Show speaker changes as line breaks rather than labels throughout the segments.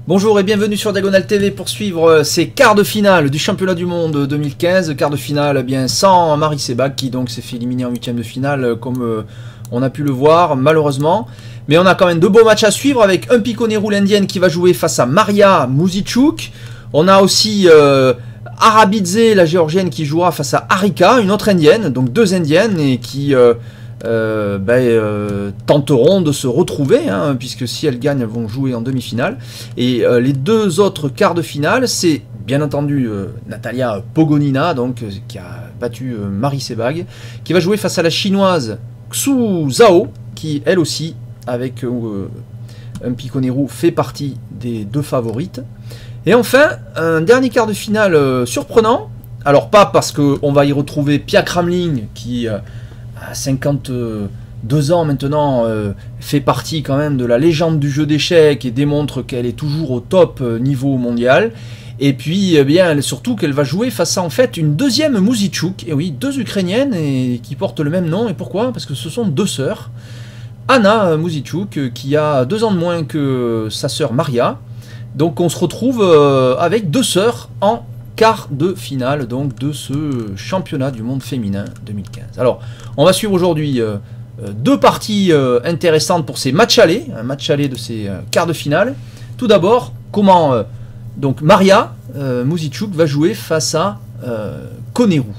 Bonjour et bienvenue sur Diagonale TV pour suivre ces quarts de finale du championnat du monde 2015. Quart de finale bien sans Marie Sebag qui donc s'est fait éliminer en huitième de finale comme on a pu le voir malheureusement. Mais on a quand même de beaux matchs à suivre avec un Piconero l'indienne qui va jouer face à Maria Muzichuk. On a aussi Arabidze la géorgienne qui jouera face à Arika, une autre indienne, donc deux indiennes et qui tenteront de se retrouver, hein, puisque si elles gagnent, elles vont jouer en demi-finale. Et les deux autres quarts de finale, c'est bien entendu Natalia Pogonina, donc, qui a battu Marie Sebag, qui va jouer face à la chinoise Xu Zhao, qui elle aussi, avec un Piconero, fait partie des deux favorites. Et enfin, un dernier quart de finale surprenant. Alors pas parce qu'on va y retrouver Pia Kramling, qui à 52 ans maintenant fait partie quand même de la légende du jeu d'échecs et démontre qu'elle est toujours au top niveau mondial. Et puis bien surtout qu'elle va jouer face à en fait une deuxième Muzichuk. Et oui, deux Ukrainiennes et qui portent le même nom. Et pourquoi? Parce que ce sont deux sœurs. Anna Muzichuk qui a 2 ans de moins que sa sœur Maria. Donc on se retrouve avec deux sœurs en quart de finale donc de ce championnat du monde féminin 2015. Alors on va suivre aujourd'hui deux parties intéressantes pour ces matchs allés, un match aller de ces quarts de finale. Tout d'abord, comment donc Maria Muzichuk va jouer face à Koneru.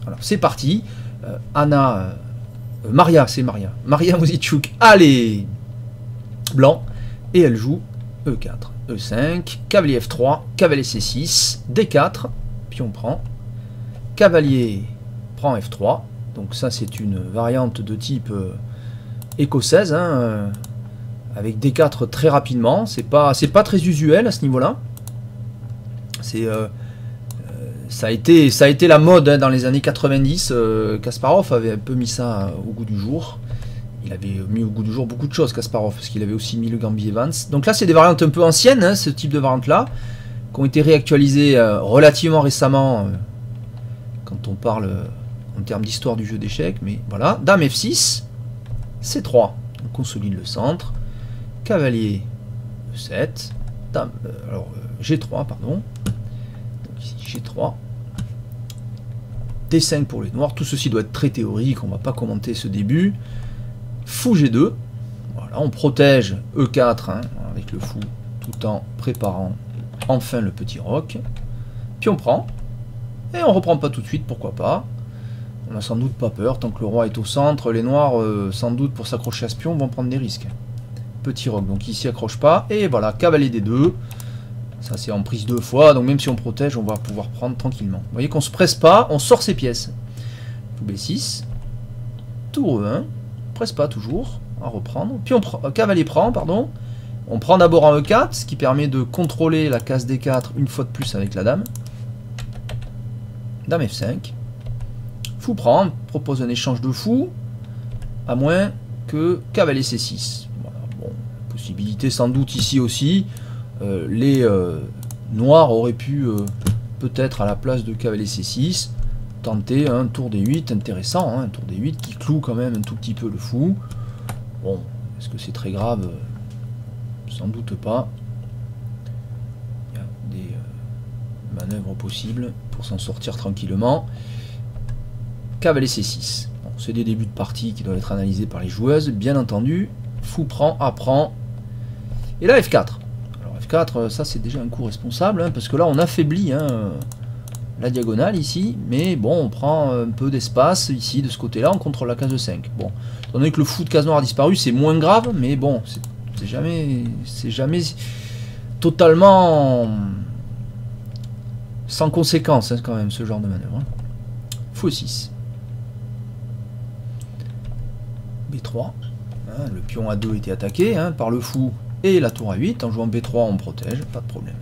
Alors c'est parti. Maria Muzichuk a les blancs et elle joue E4. E5, cavalier F3, cavalier C6, D4, pion prend, cavalier prend F3, donc ça c'est une variante de type écossaise, hein, avec D4 très rapidement, c'est pas très usuel à ce niveau-là, ça a été la mode hein, dans les années 90, Kasparov avait un peu mis ça au goût du jour. Il avait mis au goût du jour beaucoup de choses, Kasparov, parce qu'il avait aussi mis le Gambier Vance. Donc là, c'est des variantes un peu anciennes, hein, ce type de variantes-là, qui ont été réactualisées relativement récemment, quand on parle en termes d'histoire du jeu d'échecs. Mais voilà, Dame F6, C3, on consolide le centre, cavalier E7, Dame, G3, pardon. Donc ici, G3. D5 pour les noirs, tout ceci doit être très théorique, on ne va pas commenter ce début. Fou G2, voilà, on protège E4 hein, avec le fou tout en préparant enfin le petit roc. Puis on prend, et on reprend pas tout de suite, pourquoi pas. On n'a sans doute pas peur, tant que le roi est au centre, les noirs sans doute pour s'accrocher à ce pion vont prendre des risques. Petit roc, donc ici accroche pas, et voilà, cavalier D2, ça c'est en prise 2 fois, donc même si on protège, on va pouvoir prendre tranquillement. Vous voyez qu'on se presse pas, on sort ses pièces. Fou B6, tour E1, presse pas toujours, à reprendre, puis on prend, cavalier prend, pardon, on prend d'abord en E4, ce qui permet de contrôler la case D4 une fois de plus avec la dame. Dame F5, fou prend, propose un échange de fou, à moins que cavalier C6. Voilà, bon, possibilité sans doute ici aussi, les noirs auraient pu peut-être à la place de cavalier C6, tenter un tour D8 intéressant, hein, un tour D8 qui cloue quand même un tout petit peu le fou. Bon, est-ce que c'est très grave? Sans doute pas. Il y a des manœuvres possibles pour s'en sortir tranquillement. Cavalier C6. Bon, c'est des débuts de partie qui doivent être analysés par les joueuses, bien entendu. Fou prend, apprend. Et là F4. Alors F4, ça c'est déjà un coup responsable, hein, parce que là on affaiblit hein, la diagonale ici, mais bon, on prend un peu d'espace ici, de ce côté-là, on contrôle la case de 5. Bon, étant donné que le fou de case noire a disparu, c'est moins grave, mais bon, c'est jamais totalement sans conséquence, hein, quand même, ce genre de manœuvre. Hein. Fou 6. B3. Hein, le pion A2 était attaqué hein, par le fou et la tour A8. En jouant B3, on protège, pas de problème.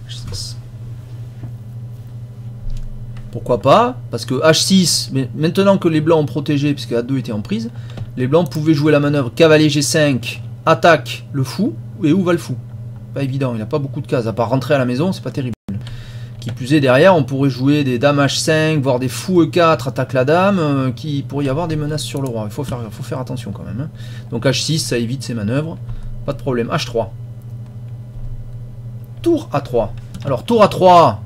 H6. Pourquoi pas? Parce que H6, mais maintenant que les blancs ont protégé, puisque A2 était en prise, les blancs pouvaient jouer la manœuvre cavalier G5, attaque le fou, et où va le fou? Pas évident, il n'a pas beaucoup de cases, à part rentrer à la maison, c'est pas terrible. Qui plus est, derrière, on pourrait jouer des dames H5, voire des fous E4, attaque la dame, qui pourrait y avoir des menaces sur le roi. Il faut faire attention quand même. Hein. Donc H6, ça évite ces manœuvres, pas de problème. H3. tour A3. Alors tour A3,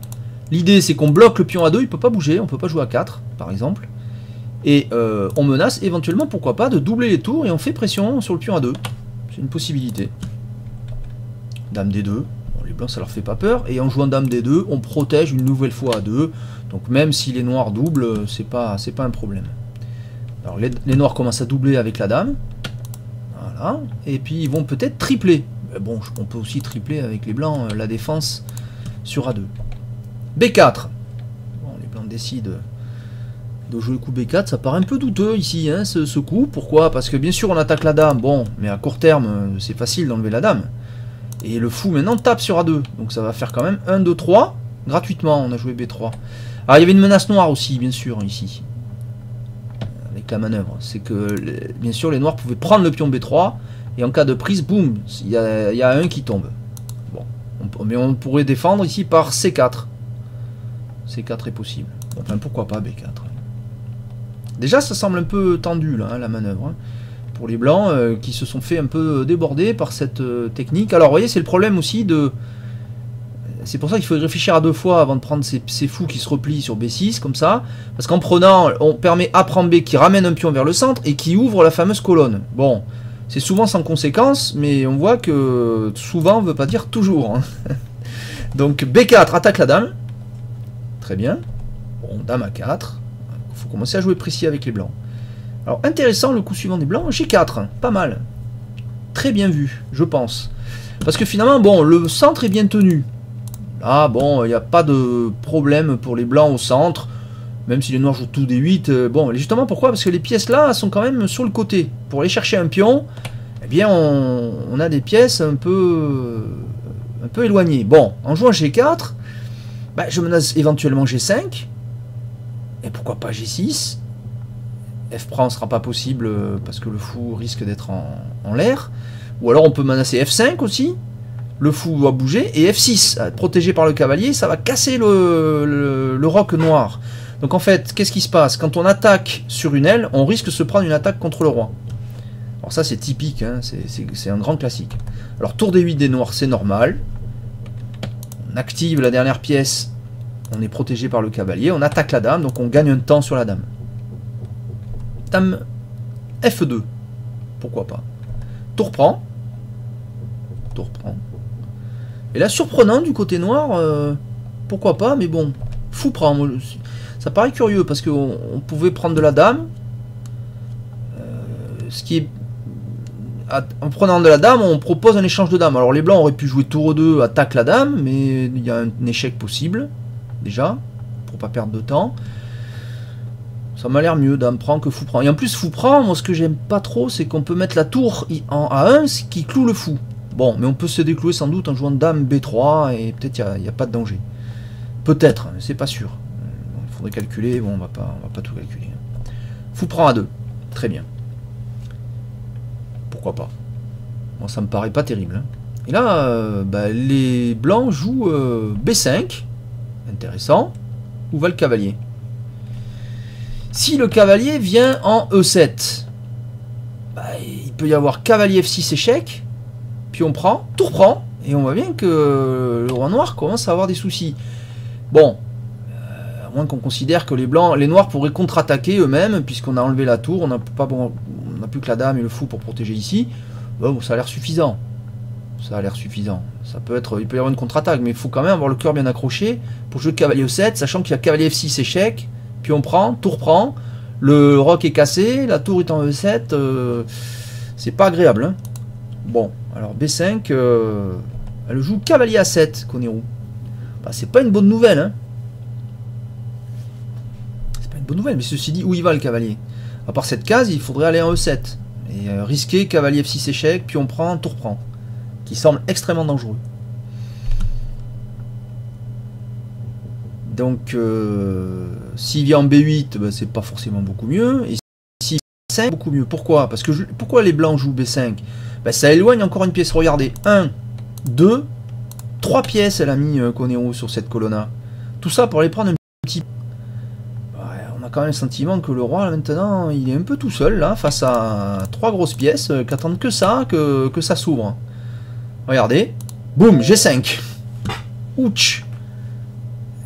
l'idée c'est qu'on bloque le pion A2, il peut pas bouger, on peut pas jouer à 4 par exemple. Et on menace éventuellement, pourquoi pas, de doubler les tours et on fait pression sur le pion A2. C'est une possibilité. Dame D2, bon, les blancs ça leur fait pas peur. Et en jouant Dame D2, on protège une nouvelle fois A2. Donc même si les noirs doublent, c'est pas un problème. Alors les noirs commencent à doubler avec la dame. Voilà. Et puis ils vont peut-être tripler. Mais bon, on peut aussi tripler avec les blancs la défense sur A2. B4. Bon, les blancs décident de jouer le coup B4. Ça paraît un peu douteux ici, hein, ce coup. Pourquoi? Parce que bien sûr on attaque la dame. Bon, mais à court terme, c'est facile d'enlever la dame. Et le fou maintenant tape sur A2. Donc ça va faire quand même 1, 2, 3. Gratuitement, on a joué B3. Alors il y avait une menace noire aussi, bien sûr, ici. Avec la manœuvre. C'est que, bien sûr, les noirs pouvaient prendre le pion B3. Et en cas de prise, boum, il y a un qui tombe. Bon. Mais on pourrait défendre ici par C4. C4 est possible. Enfin, pourquoi pas B4. Déjà, ça semble un peu tendu, là, hein, la manœuvre. Hein, pour les blancs qui se sont fait un peu déborder par cette technique. Alors, vous voyez, c'est le problème aussi de... C'est pour ça qu'il faut y réfléchir à deux fois avant de prendre ces fous qui se replient sur B6, comme ça. Parce qu'en prenant, on permet A prend B qui ramène un pion vers le centre et qui ouvre la fameuse colonne. Bon, c'est souvent sans conséquence, mais on voit que souvent ne veut pas dire toujours. Hein. Donc B4 attaque la dame. Très bien. Bon, dame A4. Il faut commencer à jouer précis avec les blancs. Alors intéressant le coup suivant des blancs, G4. Pas mal. Très bien vu, je pense. Parce que finalement, bon, le centre est bien tenu. Là, bon, il n'y a pas de problème pour les blancs au centre, même si les noirs jouent tout des 8. Bon, justement, pourquoi? Parce que les pièces là sont quand même sur le côté. Pour aller chercher un pion, eh bien, on a des pièces un peu éloignées. Bon, en jouant G4, bah, je menace éventuellement G5, et pourquoi pas G6. F prend ne sera pas possible parce que le fou risque d'être en l'air. Ou alors on peut menacer F5 aussi. Le fou doit bouger, et F6, protégé par le cavalier, ça va casser le roc noir. Donc en fait, qu'est-ce qui se passe? Quand on attaque sur une aile, on risque de se prendre une attaque contre le roi. Alors ça c'est typique, hein, c'est un grand classique. Alors tour D8 des noirs, c'est normal. On active la dernière pièce, on est protégé par le cavalier, on attaque la dame, donc on gagne un temps sur la dame. Dame F2, pourquoi pas. Tour prend. Tour prend. Et là, surprenant du côté noir, pourquoi pas, mais bon, fou prend. Ça paraît curieux parce qu'on pouvait prendre de la dame. Ce qui est. En prenant de la dame, on propose un échange de dame. Alors les blancs auraient pu jouer tour 2, attaque la dame, mais il y a un échec possible, déjà, pour pas perdre de temps. Ça m'a l'air mieux, dame prend que fou prend. Et en plus, fou prend, moi ce que j'aime pas trop, c'est qu'on peut mettre la tour en A1, ce qui cloue le fou. Bon, mais on peut se déclouer sans doute en jouant dame B3 et peut-être il n'y a pas de danger. Peut-être, c'est pas sûr. Il faudrait calculer, bon, on va pas tout calculer. Fou prend A2, très bien. Pourquoi pas? Moi, ça me paraît pas terrible. Hein. Et là, bah, les blancs jouent B5, intéressant, où va le cavalier? Si le cavalier vient en E7, bah, il peut y avoir cavalier F6 échec. Puis on prend, tour prend, et on voit bien que le roi noir commence à avoir des soucis. Bon, à moins qu'on considère que les noirs pourraient contre-attaquer eux-mêmes, puisqu'on a enlevé la tour, on n'a plus que la dame et le fou pour protéger ici. Bon, ça a l'air suffisant. Ça a l'air suffisant. Ça peut être, il peut y avoir une contre-attaque, mais il faut quand même avoir le cœur bien accroché pour jouer cavalier E7, sachant qu'il y a cavalier F6 échec, puis on prend, tour prend, le roc est cassé, la tour est en E7, c'est pas agréable. Hein. Bon. Alors B5, elle joue cavalier A7, Konero. Bah, c'est pas une bonne nouvelle, hein. C'est pas une bonne nouvelle, mais ceci dit, où il va le cavalier? À part cette case, il faudrait aller en E7. Et risquer cavalier F6 échec, puis on prend, tour prend. Qui semble extrêmement dangereux. Donc, s'il vient en B8, bah, c'est pas forcément beaucoup mieux. Et s'il vient en B5, beaucoup mieux. Pourquoi? Parce que pourquoi les blancs jouent B5? Ben, ça éloigne encore une pièce. Regardez, 1, 2, 3 pièces elle a mis Konero sur cette colonna. Tout ça pour aller prendre un petit... Ouais, on a quand même le sentiment que le roi là, maintenant il est un peu tout seul là face à 3 grosses pièces qui attendent que ça s'ouvre. Regardez, boum, G5. Ouch.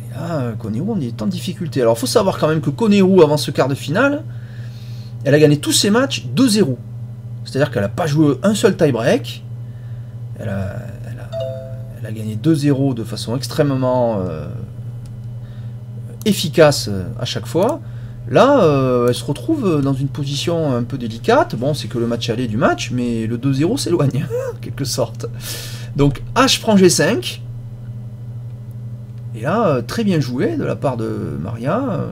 Et là, Koneru, on est en difficulté. Alors, il faut savoir quand même que Koneru, avant ce quart de finale, elle a gagné tous ses matchs 2-0. C'est-à-dire qu'elle n'a pas joué un seul tie-break. Elle a gagné 2-0 de façon extrêmement efficace à chaque fois. Là, elle se retrouve dans une position un peu délicate. Bon, c'est que le match aller du match, mais le 2-0 s'éloigne, en quelque sorte. Donc, H prend G5. Et là, très bien joué de la part de Maria.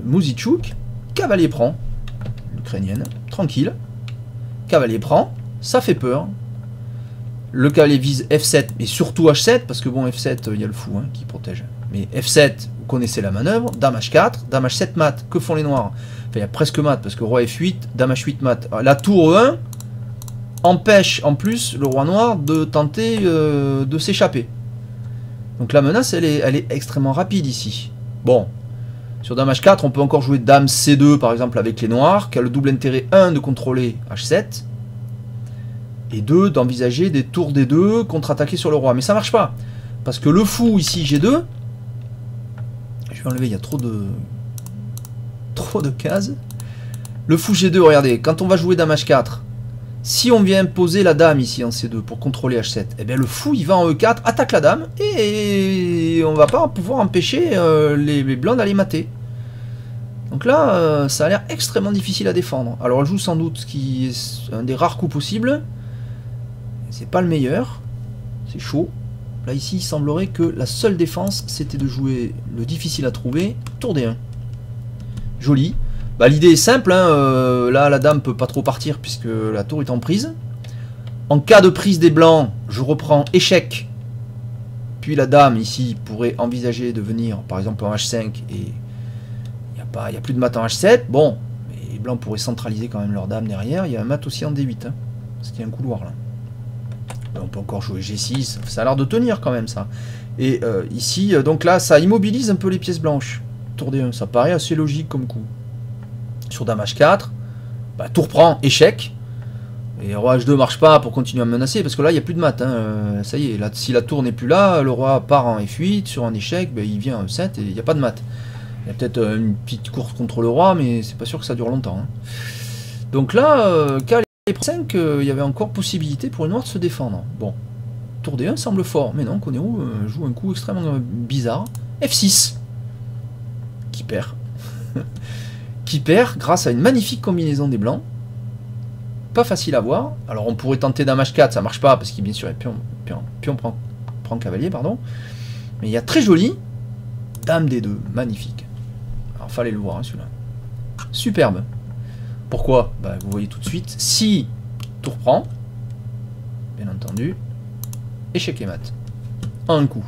Muzichuk. Cavalier prend. L'Ukrainienne. Tranquille. Cavalier prend. Ça fait peur. Le cavalier vise F7, mais surtout H7, parce que bon, F7, il y a le fou hein, qui protège. Mais F7, vous connaissez la manœuvre. Dame H4, Dame H7 mat. Que font les noirs? Enfin, il y a presque mat, parce que roi F8, Dame H8 mat. La tour E1 empêche en plus le roi noir de tenter de s'échapper. Donc la menace, elle est extrêmement rapide ici. Bon, sur Dame H4, on peut encore jouer Dame C2, par exemple, avec les noirs, qui a le double intérêt 1 de contrôler H7. Et 2, d'envisager des tours D2 contre-attaquer sur le roi. Mais ça marche pas. Parce que le fou, ici, G2, je vais enlever, il y a trop de cases. Le fou G2, regardez, quand on va jouer Dame H4, si on vient poser la dame ici en C2 pour contrôler H7, eh bien le fou, il va en E4, attaque la dame, et on va pas pouvoir empêcher les blancs d'aller mater. Donc là, ça a l'air extrêmement difficile à défendre. Alors elle joue sans doute ce qui est un des rares coups possibles. C'est pas le meilleur. C'est chaud. Là ici, il semblerait que la seule défense, c'était de jouer le difficile à trouver, tour D1. Joli. Bah, l'idée est simple, hein. Là la dame peut pas trop partir puisque la tour est en prise. En cas de prise des blancs, je reprends échec. Puis la dame ici pourrait envisager de venir par exemple en H5 et il n'y a plus de mat en H7. Bon, mais les blancs pourraient centraliser quand même leur dame derrière. Il y a un mat aussi en D8, hein, parce qu'il y a un couloir là. On peut encore jouer G6, ça a l'air de tenir quand même ça. Et ici, donc là, ça immobilise un peu les pièces blanches. Tour D1, ça paraît assez logique comme coup. Sur Dame H4, bah, tour prend, échec. Et roi H2 marche pas pour continuer à menacer, parce que là, il n'y a plus de mat. Hein. Ça y est, là, si la tour n'est plus là, le roi part en F8, sur un échec, bah, il vient en E7 et il n'y a pas de mat. Il y a peut-être une petite course contre le roi, mais c'est pas sûr que ça dure longtemps. Hein. Donc là, K5, il y avait encore possibilité pour les noirs de se défendre. Bon, tour D1 semble fort, mais non, Koneru joue un coup extrêmement bizarre. F6, qui perd. Qui perd grâce à une magnifique combinaison des blancs. Pas facile à voir. Alors on pourrait tenter Dame H4, ça marche pas, parce qu'il bien sûr pion prend cavalier, pardon. Mais il y a très joli Dame D2, magnifique. Alors fallait le voir hein, celui-là. Superbe. Pourquoi? Bah, vous voyez tout de suite, si tour prend, bien entendu, échec et mat. En un coup.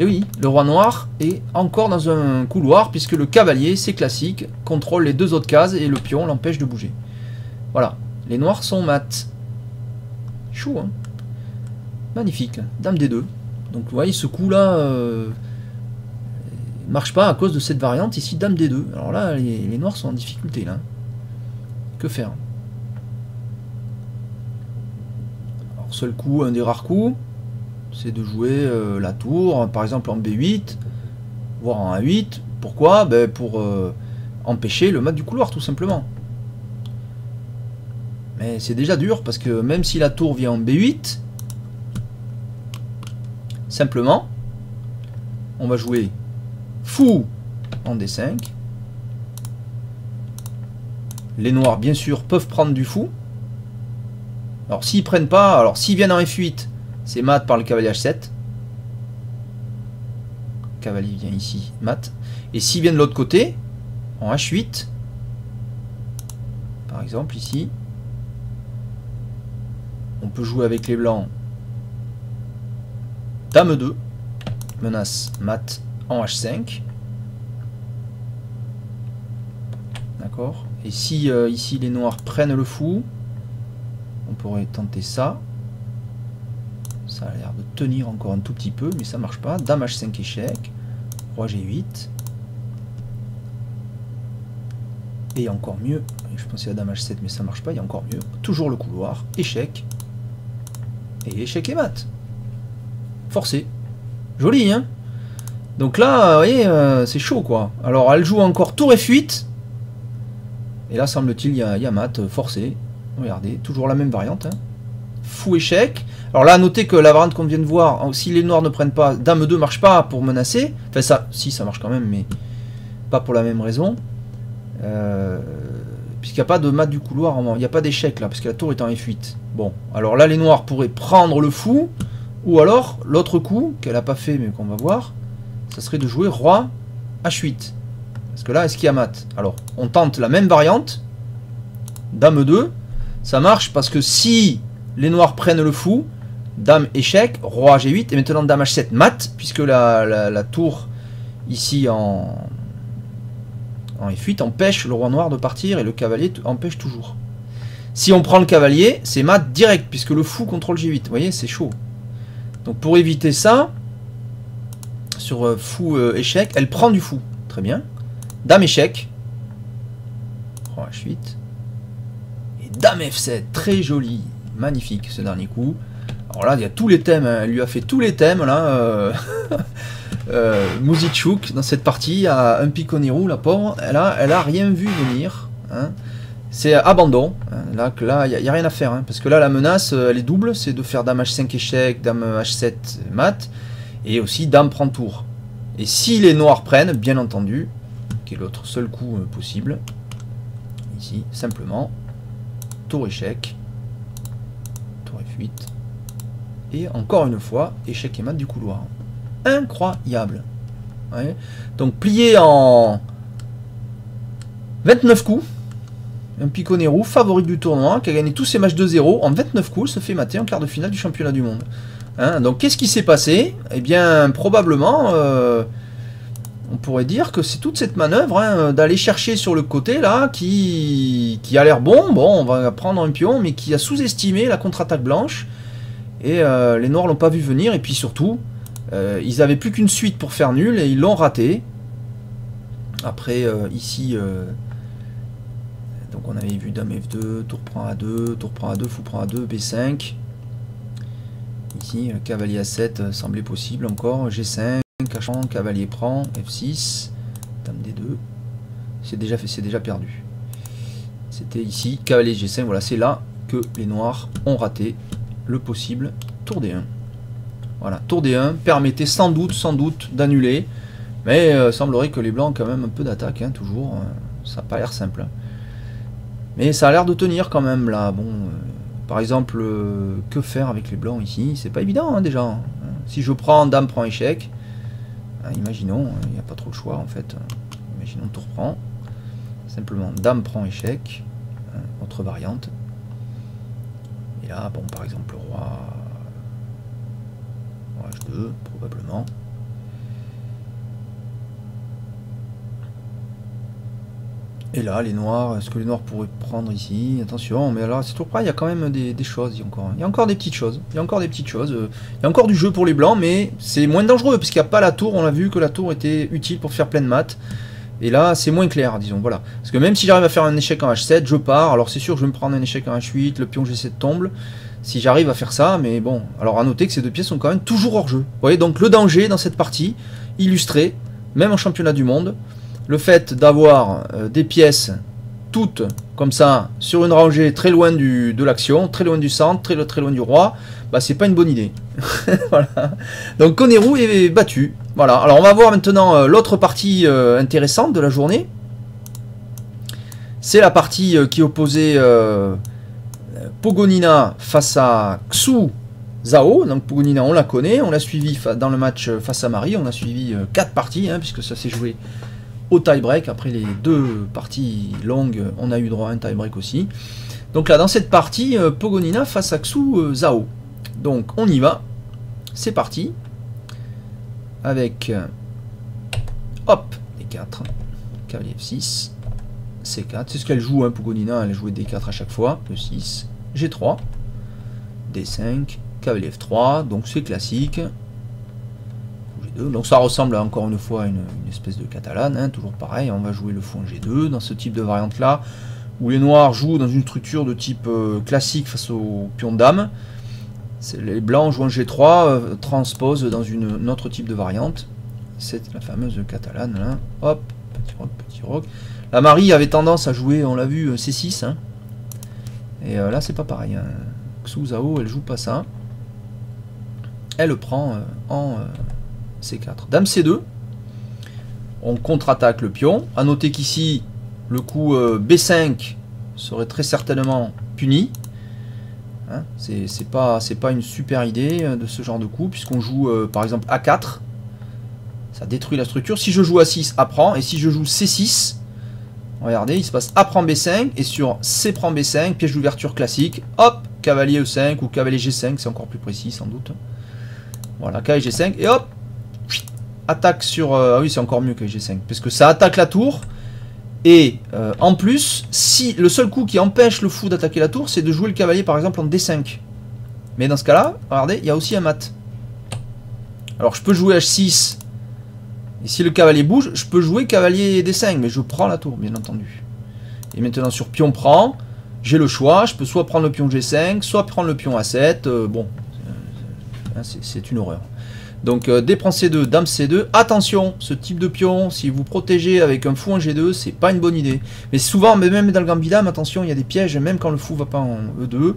Et oui, le roi noir est encore dans un couloir, puisque le cavalier, c'est classique, contrôle les deux autres cases et le pion l'empêche de bouger. Voilà, les noirs sont mat. Chou, hein. Magnifique. Dame D2. Donc vous voyez, ce coup-là marche pas à cause de cette variante ici, Dame D2. Alors là, les noirs sont en difficulté, là. Que faire? Alors, seul coup, un des rares coups, c'est de jouer la tour, par exemple en B8, voire en A8. Pourquoi? Ben pour empêcher le mat du couloir, tout simplement. Mais c'est déjà dur, parce que même si la tour vient en B8, simplement, on va jouer fou en D5. Les noirs, bien sûr, peuvent prendre du fou. Alors, s'ils prennent pas, alors s'ils viennent en F8, c'est mat par le cavalier H7. Cavalier vient ici, mat. Et s'ils viennent de l'autre côté, en H8, par exemple ici, on peut jouer avec les blancs. Dame 2, menace mat en H5. D'accord. Et si ici les noirs prennent le fou, on pourrait tenter ça. Ça a l'air de tenir encore un tout petit peu, mais ça marche pas. Dame H5 échec. Roi G8. Et encore mieux. Je pensais à Dame H7, mais ça marche pas. Il y a encore mieux. Toujours le couloir. Échec. Et échec et mat. Forcé. Joli, hein. Donc là, vous voyez, c'est chaud, quoi. Alors, elle joue encore tour F8. Et là, semble-t-il, il y a mat forcé. Regardez, toujours la même variante. Hein. Fou échec. Alors là, à noter que la variante qu'on vient de voir, si les noirs ne prennent pas, dame 2 marche pas pour menacer. Enfin, ça, si, ça marche quand même, mais pas pour la même raison. Puisqu'il n'y a pas de mat du couloir, il n'y a pas d'échec là, parce que la tour est en F8. Bon, alors là, les noirs pourraient prendre le fou, ou alors, l'autre coup, qu'elle n'a pas fait, mais qu'on va voir, ça serait de jouer roi H8. Parce que là, est-ce qu'il y a mat? Alors, on tente la même variante, dame 2, ça marche parce que si les noirs prennent le fou, dame échec, roi G8, et maintenant dame H7 mat, puisque la tour ici en F8 empêche le roi noir de partir et le cavalier empêche toujours. Si on prend le cavalier, c'est mat direct, puisque le fou contrôle G8. Vous voyez, c'est chaud. Donc pour éviter ça, sur fou échec, elle prend du fou. Très bien. Dame échec. Roi H8. Et dame F7. Très joli. Magnifique ce dernier coup. Alors là, il y a tous les thèmes. Hein. Elle lui a fait tous les thèmes, là. Muzichuk, dans cette partie, à un Piconero, la pauvre. Elle a rien vu venir. Hein. C'est abandon. Hein. Là, il n'y a rien à faire. Hein. Parce que là, la menace, elle est double. C'est de faire dame H5 échec, dame H7 mat. Et aussi dame prend tour. Et si les noirs prennent, bien entendu, qui est l'autre seul coup possible, ici, simplement, tour échec, tour F8, et encore une fois, échec et mat du couloir. Incroyable. Ouais. Donc plié en 29 coups, un Piconero, favori du tournoi, qui a gagné tous ses matchs 2-0, en 29 coups, se fait mater en quart de finale du championnat du monde. Hein, donc qu'est-ce qui s'est passé? Eh bien, probablement, on pourrait dire que c'est toute cette manœuvre hein, d'aller chercher sur le côté là, qui a l'air bon, on va prendre un pion, mais qui a sous-estimé la contre-attaque blanche. Et les noirs l'ont pas vu venir, et puis surtout, ils avaient plus qu'une suite pour faire nul, et ils l'ont raté. Après, ici, donc on avait vu dame F2, tour prend A2, tour prend A2, fou prend A2, B5. Ici, cavalier A7 semblait possible encore, G5, cachant, cavalier prend, F6, dame D2, c'est déjà fait, c'est déjà perdu. C'était ici, cavalier G5, voilà, c'est là que les noirs ont raté le possible tour D1. Voilà, tour D1 permettait sans doute d'annuler, mais semblerait que les blancs ont quand même un peu d'attaque, hein, toujours, ça n'a pas l'air simple. Mais ça a l'air de tenir quand même là, bon... Par exemple, que faire avec les blancs ici? C'est pas évident hein, déjà. Hein. Si je prends dame prend échec, hein, imaginons, il n'y a pas trop le choix en fait. Imaginons tour prend. Simplement dame prend échec, hein, autre variante. Et là, bon, par exemple, roi H2, probablement. Et là, les noirs, est-ce que les noirs pourraient prendre ici? Attention, mais alors c'est toujours pareil, il y a quand même des choses, il y a encore des petites choses, il y a encore encore du jeu pour les blancs, mais c'est moins dangereux, parce qu'il n'y a pas la tour, on a vu que la tour était utile pour faire plein de maths, et là c'est moins clair, disons, voilà. Parce que même si j'arrive à faire un échec en H7, je pars, alors c'est sûr que je vais me prendre un échec en H8, le pion G7 tombe, si j'arrive à faire ça, mais bon, alors à noter que ces deux pièces sont quand même toujours hors jeu. Vous voyez, donc le danger dans cette partie, illustré, même en championnat du monde, le fait d'avoir des pièces toutes comme ça sur une rangée très loin de l'action, très loin du centre, très loin du roi, bah c'est pas une bonne idée. Voilà. Donc Conero est battu. Voilà. Alors on va voir maintenant l'autre partie intéressante de la journée. C'est la partie qui opposait Pogonina face à Xu Zhao. Donc Pogonina on la connaît, on l'a suivi dans le match face à Marie, on a suivi 4 parties hein, puisque ça s'est joué au tie-break. Après les 2 parties longues, on a eu droit à un tie-break aussi. Donc là, dans cette partie, Pogonina face à Xu Zhao. Donc on y va. C'est parti. Avec hop, D4, cavalier F6, C4. C'est ce qu'elle joue, hein, Pogonina. Elle a joué D4 à chaque fois. E6, G3, D5, cavalier F3. Donc c'est classique. Donc ça ressemble encore une fois à une espèce de catalane, hein, toujours pareil, on va jouer le fou en G2 dans ce type de variante là, où les noirs jouent dans une structure de type classique face au pion de dame, Les blancs jouant G3 transposent dans un autre type de variante. C'est la fameuse catalane. Là. Hop, petit roc, petit roc. La Marie avait tendance à jouer, on l'a vu, C6. Hein. Et là, c'est pas pareil. Hein. Xu Zhao, elle joue pas ça. Elle prend en C4. Dame C2. On contre-attaque le pion. A noter qu'ici, le coup B5 serait très certainement puni. Hein, c'est pas une super idée de ce genre de coup, puisqu'on joue par exemple A4, ça détruit la structure. Si je joue A6, A prend, et si je joue C6, regardez, il se passe A prend B5, et sur C prend B5, piège d'ouverture classique, hop, cavalier E5 ou cavalier G5, c'est encore plus précis sans doute. Voilà, cavalier G5, et hop, attaque sur... ah oui, c'est encore mieux que G5, parce que ça attaque la tour. Et en plus, si le seul coup qui empêche le fou d'attaquer la tour, c'est de jouer le cavalier par exemple en D5. Mais dans ce cas-là, regardez, il y a aussi un mat. Alors je peux jouer H6. Et si le cavalier bouge, je peux jouer cavalier D5. Mais je prends la tour, bien entendu. Et maintenant sur pion prend, j'ai le choix. Je peux soit prendre le pion G5, soit prendre le pion A7. Bon, c'est une horreur. Donc dé prend C2, dame C2, attention, ce type de pion, si vous protégez avec un fou en G2, c'est pas une bonne idée. Mais souvent, même dans le gambit dame, attention, il y a des pièges, même quand le fou va pas en E2,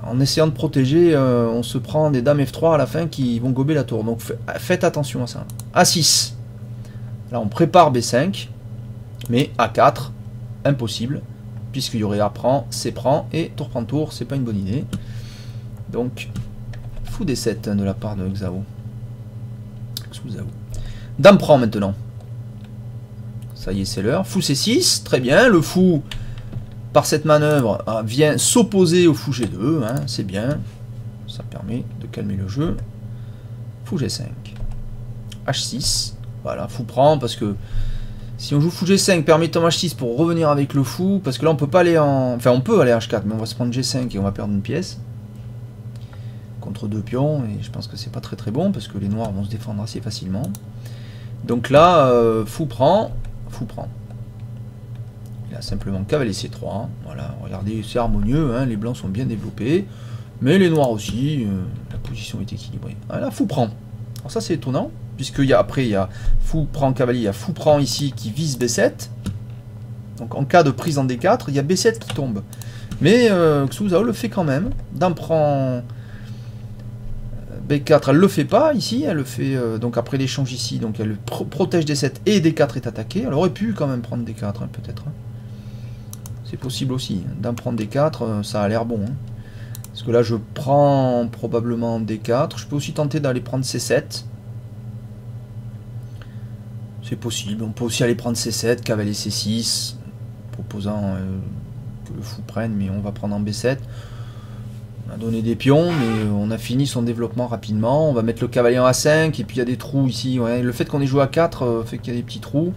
en essayant de protéger, on se prend des dames F3 à la fin qui vont gober la tour. Donc faites attention à ça. A6, là on prépare B5, mais A4, impossible, puisqu'il y aurait A prend, C prend, et tour prend tour, c'est pas une bonne idée. Donc... fou D7 de la part de Xao. Dame prend maintenant. Ça y est, c'est l'heure. Fou C6, très bien. Le fou, par cette manœuvre, vient s'opposer au fou G2. Hein, c'est bien. Ça permet de calmer le jeu. Fou G5. H6. Voilà, fou prend parce que si on joue fou G5, permettons H6 pour revenir avec le fou. Parce que là, on peut pas aller en... Enfin, on peut aller H4, mais on va se prendre G5 et on va perdre une pièce. Contre deux pions, et je pense que c'est pas très bon parce que les noirs vont se défendre assez facilement. Donc là, fou prend. Il a simplement cavalier C3. Voilà, regardez, c'est harmonieux, hein, les blancs sont bien développés, mais les noirs aussi, la position est équilibrée. Ah, là, fou prend. Alors ça c'est étonnant, puisqu'il y a après il y a fou prend cavalier, il y a fou prend ici qui vise B7. Donc en cas de prise en D4, il y a B7 qui tombe. Mais Xu Zhao le fait quand même. Dame prend B4, elle le fait pas ici, elle le fait donc après l'échange ici, donc elle protège D7 et D4 est attaqué. Elle aurait pu quand même prendre D4 hein, peut-être. Hein. C'est possible aussi. Dame prendre D4, ça a l'air bon. Hein. Parce que là je prends probablement D4. Je peux aussi tenter d'aller prendre C7. C'est possible. On peut aussi aller prendre C7, cavalier C6, proposant que le fou prenne, mais on va prendre en B7. On a donné des pions, mais on a fini son développement rapidement. On va mettre le cavalier en A5, et puis il y a des trous ici. Ouais. Le fait qu'on ait joué à 4 fait qu'il y a des petits trous.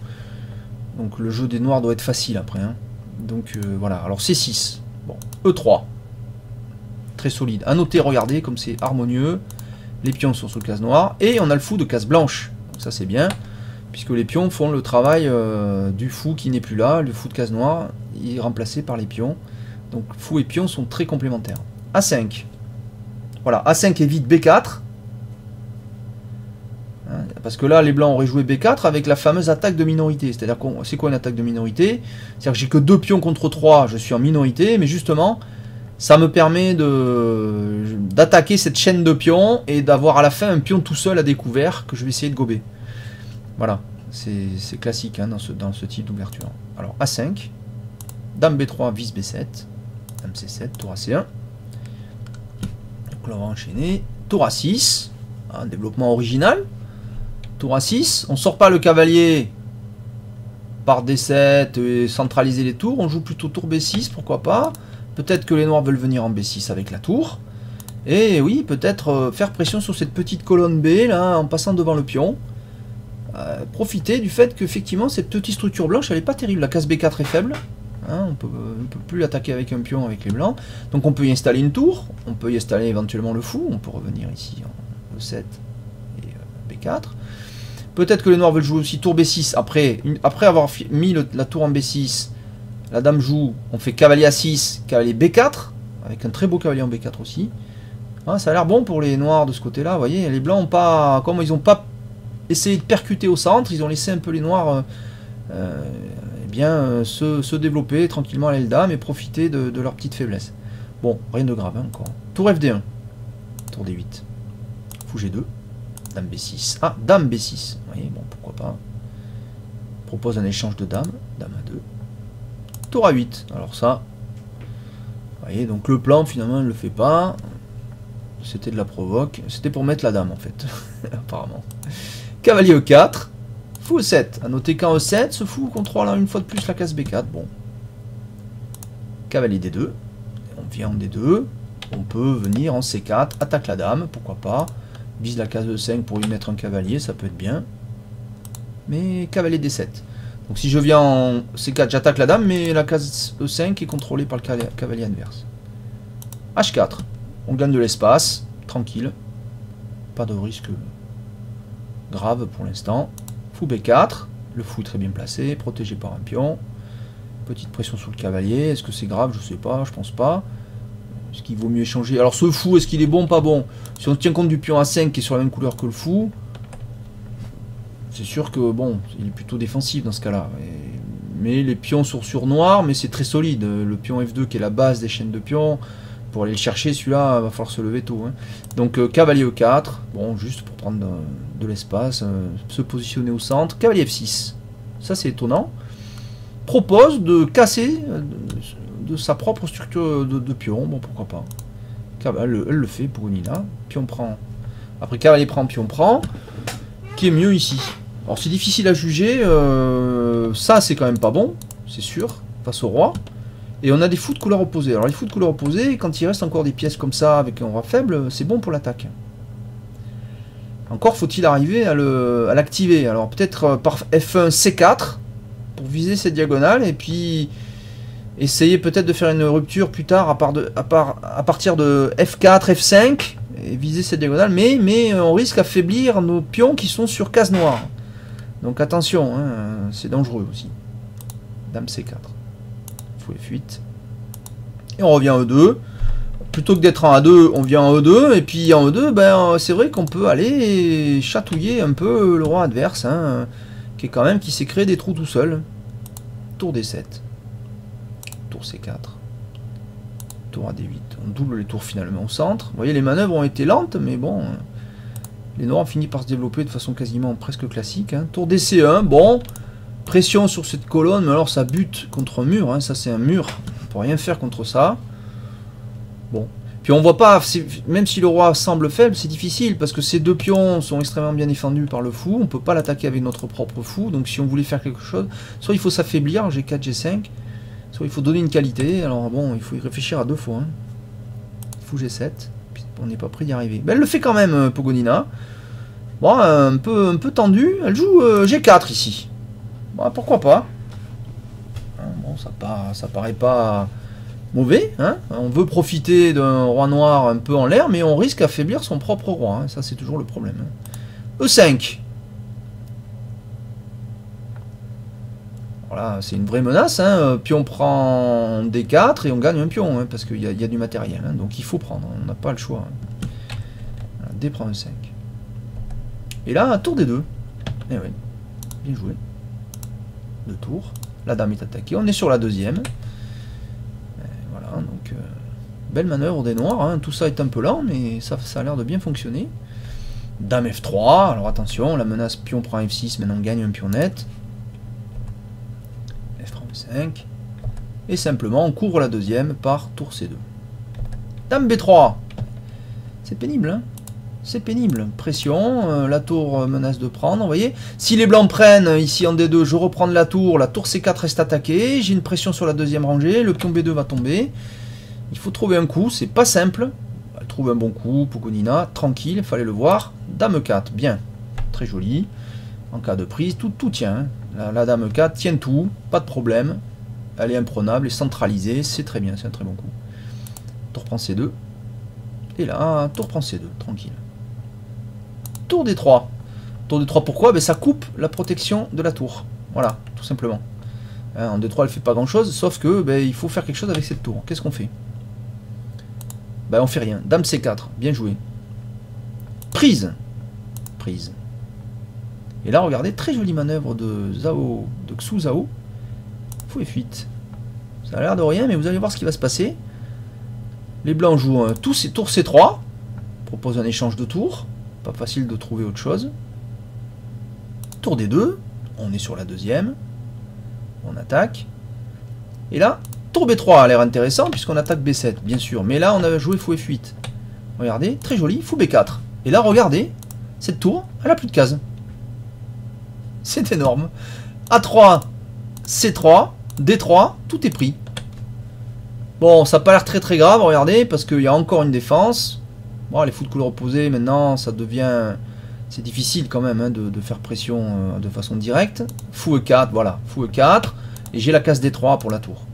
Donc le jeu des noirs doit être facile après. Hein. Donc voilà, alors C6. Bon, E3. Très solide. À noter, regardez, comme c'est harmonieux. Les pions sont sous case noire. Et on a le fou de case blanche. Donc ça c'est bien. Puisque les pions font le travail du fou qui n'est plus là. Le fou de case noire est remplacé par les pions. Donc fou et pion sont très complémentaires. A5. Voilà, A5 évite B4. Hein, parce que là, les blancs auraient joué B4 avec la fameuse attaque de minorité. C'est-à-dire, c'est quoi une attaque de minorité? C'est-à-dire que j'ai que 2 pions contre 3, je suis en minorité, mais justement, ça me permet d'attaquer cette chaîne de pions et d'avoir à la fin un pion tout seul à découvert que je vais essayer de gober. Voilà, c'est classique hein, dans ce type d'ouverture. Alors, A5. Dame B3, vise B7. Dame C7, tour A1. On va enchaîner. Tour A6, un développement original. Tour A6, on sort pas le cavalier par D7 et centraliser les tours, on joue plutôt tour B6, pourquoi pas. Peut-être que les noirs veulent venir en B6 avec la tour. Et oui, peut-être faire pression sur cette petite colonne B, là, en passant devant le pion. Profiter du fait qu'effectivement, cette petite structure blanche, elle n'est pas terrible. La case B4 est faible. Hein, on ne peut plus attaquer avec un pion avec les blancs. Donc on peut y installer une tour, on peut y installer éventuellement le fou, on peut revenir ici en E7 et B4. Peut-être que les noirs veulent jouer aussi tour B6. Après avoir mis la tour en B6, la dame joue, on fait cavalier A6, cavalier B4, avec un très beau cavalier en B4 aussi. Ah, ça a l'air bon pour les noirs de ce côté-là, vous voyez. Les blancs ont pas... Comme ils n'ont pas essayé de percuter au centre, ils ont laissé un peu les noirs eh bien, se développer tranquillement à l'aile dame et profiter de leur petite faiblesse. Bon, rien de grave hein, encore. Tour FD1. Tour D8. Fou G2. Dame B6. Ah, Dame B6. Oui, bon, pourquoi pas. Propose un échange de dames. Dame A2. Tour A8. Alors ça... Vous voyez, donc le plan, finalement, il ne le fait pas. C'était de la provoque. C'était pour mettre la dame, en fait. Apparemment. Cavalier E4. Fou E7. A noter qu'en E7, ce fou contrôle une fois de plus la case B4. Bon. Cavalier D2. On vient en D2. On peut venir en C4. Attaque la dame, pourquoi pas. Vise la case E5 pour y mettre un cavalier, ça peut être bien. Mais cavalier D7. Donc si je viens en C4, j'attaque la dame, mais la case E5 est contrôlée par le cavalier adverse. H4. On gagne de l'espace, tranquille. Pas de risque grave pour l'instant. Fou B4. Le fou est très bien placé, protégé par un pion. Petite pression sur le cavalier. Est-ce que c'est grave? Je sais pas, je pense pas. Est-ce qu'il vaut mieux échanger? Alors ce fou, est-ce qu'il est bon ou pas bon? Si on tient compte du pion A5 qui est sur la même couleur que le fou, c'est sûr que bon, il est plutôt défensif dans ce cas-là. Mais les pions sont sur noir, mais c'est très solide. Le pion F2 qui est la base des chaînes de pions, pour aller le chercher, celui-là, va falloir se lever tôt. Hein. Donc cavalier E4, bon, juste pour prendre de l'espace, se positionner au centre. Cavalier F6, ça c'est étonnant. Propose de casser de sa propre structure de pion, bon pourquoi pas. Elle le fait pour Nina. Pion prend. Après cavalier prend, pion prend. Qui est mieux ici? Alors c'est difficile à juger. Ça c'est quand même pas bon, c'est sûr, face au roi. Et on a des fous de couleur opposée. Alors les fous de couleur opposée, quand il reste encore des pièces comme ça avec un roi faible, c'est bon pour l'attaque. Encore faut-il arriver à l'activer. Alors peut-être par F1 C4 pour viser cette diagonale et puis essayer peut-être de faire une rupture plus tard à partir de F4, F5 et viser cette diagonale. Mais on risque d'affaiblir nos pions qui sont sur case noire. Donc attention, hein, c'est dangereux aussi. Dame C4. Fou F8. Et on revient en E2. Plutôt que d'être en A2, on vient en E2. Et puis en E2, ben, c'est vrai qu'on peut aller chatouiller un peu le roi adverse. Hein, qui s'est créé des trous tout seul. Tour D7. Tour C4. Tour AD8. On double les tours finalement au centre. Vous voyez, les manœuvres ont été lentes, mais bon... Les noirs ont fini par se développer de façon quasiment presque classique. Hein. Tour DC1, bon, pression sur cette colonne, mais alors ça bute contre un mur. Hein. Ça c'est un mur, on ne peut rien faire contre ça. Bon, puis on voit pas, même si le roi semble faible, c'est difficile parce que ces deux pions sont extrêmement bien défendus par le fou. On ne peut pas l'attaquer avec notre propre fou. Donc si on voulait faire quelque chose, soit il faut s'affaiblir, G4, G5, soit il faut donner une qualité. Alors bon, il faut y réfléchir à deux fois. Hein. Fou G7. On n'est pas prêt d'y arriver. Ben, elle le fait quand même, Pogonina. Bon, un peu tendu. Elle joue G4 ici. Bon, pourquoi pas. Bon, ça paraît pas mauvais. Hein. On veut profiter d'un roi noir un peu en l'air, mais on risque d'affaiblir son propre roi. Hein. Ça, c'est toujours le problème. Hein. E5. Voilà, c'est une vraie menace. Hein. Pion prend D4 et on gagne un pion, hein, parce qu'il y a du matériel. Hein. Donc il faut prendre, on n'a pas le choix. Hein. Voilà, D prend E5. Et là, tour D2. Eh oui, bien joué. Deux tours. La dame est attaquée. On est sur la deuxième. Et voilà, donc belle manœuvre des noirs. Hein. Tout ça est un peu lent, mais ça a l'air de bien fonctionner. Dame F3. Alors attention, la menace pion prend F6. Maintenant on gagne un pion net. 5 et simplement on couvre la deuxième par tour C2. Dame B3, c'est pénible, hein, c'est pénible. Pression, la tour menace de prendre. Vous voyez, si les blancs prennent ici en D2, je reprends la tour C4 reste attaquée, j'ai une pression sur la deuxième rangée, le pion B2 va tomber. Il faut trouver un coup, c'est pas simple. Elle trouve un bon coup, Pogonina, tranquille, fallait le voir. Dame 4, bien, très joli. En cas de prise, tout tient. Hein. La dame 4 tient tout, pas de problème. Elle est imprenable et centralisée, c'est très bien, c'est un très bon coup. Tour prend C2. Et là, tour prend C2, tranquille. Tour D3. Tour D3, pourquoi? Ben, ça coupe la protection de la tour. Voilà, tout simplement. Hein, en D3, elle fait pas grand chose, sauf que ben, il faut faire quelque chose avec cette tour. Qu'est-ce qu'on fait? Ben on fait rien. Dame C4, bien joué. Prise. Prise. Et là, regardez, très jolie manœuvre de Zhao, de Xu Zhao. Fou et fuite. Ça a l'air de rien, mais vous allez voir ce qui va se passer. Les blancs jouent tous ces tours C3. Propose un échange de tours. Pas facile de trouver autre chose. Tour D2. On est sur la deuxième. On attaque. Et là, tour B3 a l'air intéressant puisqu'on attaque B7, bien sûr. Mais là, on a joué fou et fuite. Regardez, très joli, fou B4. Et là, regardez, cette tour, elle a plus de cases. C'est énorme. A3, C3, D3, tout est pris. Bon, ça n'a pas l'air très très grave, regardez, parce qu'il y a encore une défense. Bon, les fous de couleur opposée, maintenant, ça devient... C'est difficile quand même hein, de faire pression de façon directe. Fou E4, voilà, fou E4. Et j'ai la case D3 pour la tour.